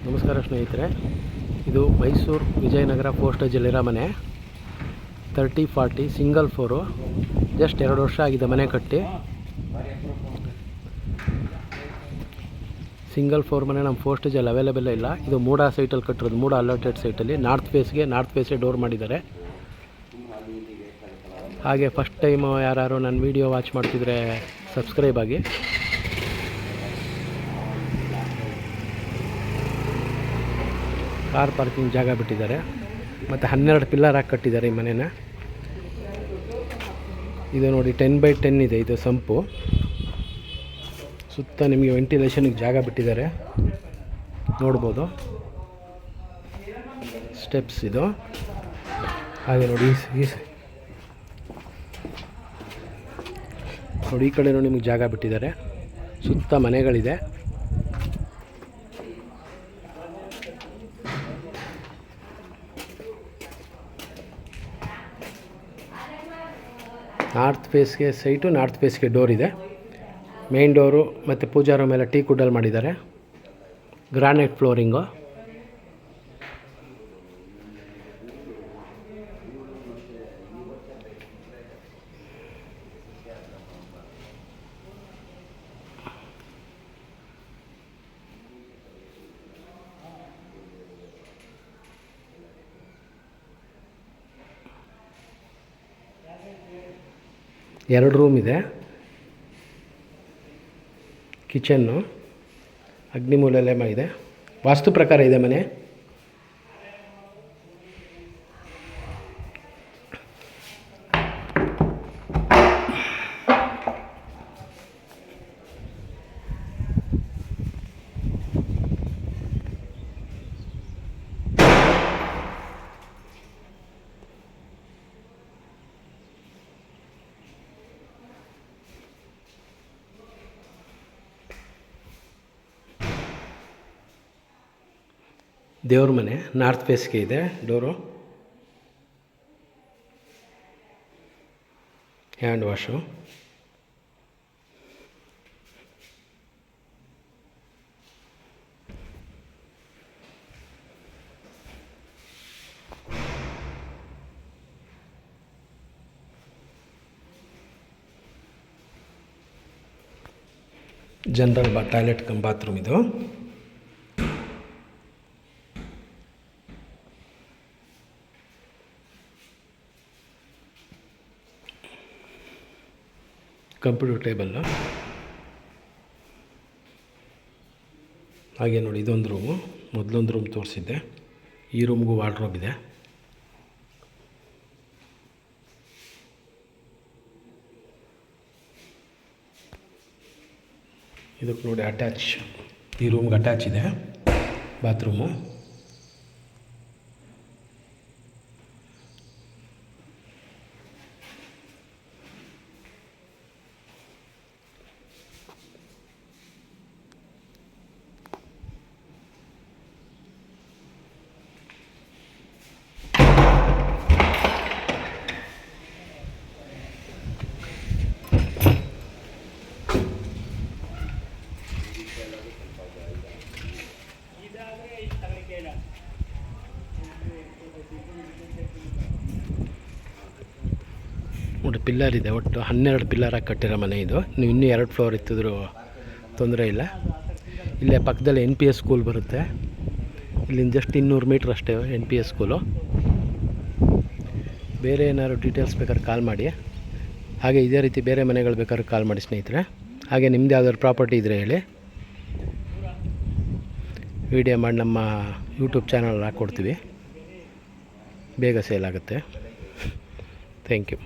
ನಮಸ್ಕಾರ ಸ್ನೇಹಿತರೆ, ಇದು ಮೈಸೂರು ವಿಜಯನಗರ ಪೋಸ್ಟೇಜಲ್ಲಿರೋ ಮನೆ 30-40 ಸಿಂಗಲ್ ಫ್ಲೋರು. ಜಸ್ಟ್ 2 ವರ್ಷ ಆಗಿದೆ ಮನೆ ಕಟ್ಟಿ. ಸಿಂಗಲ್ ಫ್ಲೋರ್ ಮನೆ ನಮ್ಮ ಪೋಸ್ಟೇಜಲ್ಲಿ ಅವೈಲೇಬಲ್ ಇಲ್ಲ. ಇದು ಮೂಡ ಸೈಟಲ್ಲಿ ಕಟ್ಟಿರೋದು, ಮೂಡ ಅಲರ್ಟೆಡ್ ಸೈಟಲ್ಲಿ. ನಾರ್ತ್ ಫೇಸೇ ಡೋರ್ ಮಾಡಿದ್ದಾರೆ. ಹಾಗೆ ಫಸ್ಟ್ ಟೈಮು ಯಾರು ನನ್ನ ವೀಡಿಯೋ ವಾಚ್ ಮಾಡ್ತಿದ್ರೆ ಸಬ್ಸ್ಕ್ರೈಬ್ ಆಗಿ. ಕಾರ್ ಪಾರ್ಕಿಂಗ್ ಜಾಗ ಬಿಟ್ಟಿದ್ದಾರೆ ಮತ್ತು 12 ಪಿಲ್ಲರ್ ಹಾಕಿ ಕಟ್ಟಿದ್ದಾರೆ ಈ ಮನೆನ. ಇದು ನೋಡಿ 10x10 ಇದೆ. ಇದು ಸಂಪು ಸುತ್ತ ನಿಮಗೆ ವೆಂಟಿಲೇಷನ್ಗೆ ಜಾಗ ಬಿಟ್ಟಿದ್ದಾರೆ, ನೋಡ್ಬೋದು. ಸ್ಟೆಪ್ಸ್ ಇದು. ಹಾಗೆ ನೋಡಿ ಈ ಕಡೆನೂ ನಿಮಗೆ ಜಾಗ ಬಿಟ್ಟಿದ್ದಾರೆ. ಸುತ್ತ ಮನೆಗಳಿದೆ. ನಾರ್ತ್ ಫೇಸ್ಗೆ ಸೈಟು, ನಾರ್ತ್ ಫೇಸ್ಗೆ ಡೋರ್ ಇದೆ. ಮೇನ್ ಡೋರು ಮತ್ತು ಪೂಜಾ ರೂಮ್ ಎಲ್ಲ ಟೀ ಕುಡ್ಡಲ್ಲಿ ಮಾಡಿದ್ದಾರೆ. Granite flooring. ಎರಡು ರೂಮ್ ಇದೆ. ಕಿಚನ್ನು, ಅಗ್ನಿಮೂಲೆಲ್ಲ ಇದೆ. ವಾಸ್ತು ಪ್ರಕಾರ ಇದೆ ಮನೆ. ದೇವ್ರ ಮನೆ ನಾರ್ತ್ ಫೇಸ್ಗೆ ಇದೆ door. Hand wash. General toilet cum bathroom ಇದು. Computer table. ಹಾಗೆ ನೋಡಿ ಇದೊಂದು ರೂಮು. ಮೊದಲೊಂದು ರೂಮ್ ತೋರಿಸಿದ್ದೆ. ಈ ರೂಮ್ಗೂ ವಾರ್ಡ್ರೋಬ್ ಇದೆ. ಇದಕ್ಕೆ ನೋಡಿ ಅಟ್ಯಾಚ್, ಈ ರೂಮ್ಗೆ ಅಟ್ಯಾಚ್ ಇದೆ ಬಾತ್ರೂಮು. ನೋಡಿ ಪಿಲ್ಲರ್ ಇದೆ. ಒಟ್ಟು 12 ಪಿಲ್ಲರ್ ಹಾಕಿ ಕಟ್ಟಿರೋ ಮನೆ ಇದು. ನೀವು ಇನ್ನೂ 2 ಫ್ಲೋರ್ ಇತ್ತಿದ್ರೂ ತೊಂದರೆ ಇಲ್ಲ. ಇಲ್ಲೇ ಪಕ್ಕದಲ್ಲಿ NPS ಸ್ಕೂಲ್ ಬರುತ್ತೆ. ಇಲ್ಲಿಂದ ಜಸ್ಟ್ 200 ಮೀಟ್ರ್ ಅಷ್ಟೇ NPS ಸ್ಕೂಲು. ಬೇರೆ ಏನಾದ್ರು ಡೀಟೇಲ್ಸ್ ಬೇಕಾದ್ರೆ ಕಾಲ್ ಮಾಡಿ. ಹಾಗೆ ಇದೇ ರೀತಿ ಬೇರೆ ಮನೆಗಳು ಬೇಕಾದ್ರೆ ಕಾಲ್ ಮಾಡಿ ಸ್ನೇಹಿತರೆ. ಹಾಗೆ ನಿಮ್ಮದು ಯಾವ್ದಾದ್ರು ಪ್ರಾಪರ್ಟಿ ಇದ್ದರೆ ಹೇಳಿ, ವಿಡಿಯೋ ಮಾಡಿ ನಮ್ಮ ಯೂಟ್ಯೂಬ್ ಚಾನಲ್ ಹಾಕ್ಕೊಡ್ತೀವಿ. ಬೇಗ ಸೇಲ್ ಆಗುತ್ತೆ. Thank you.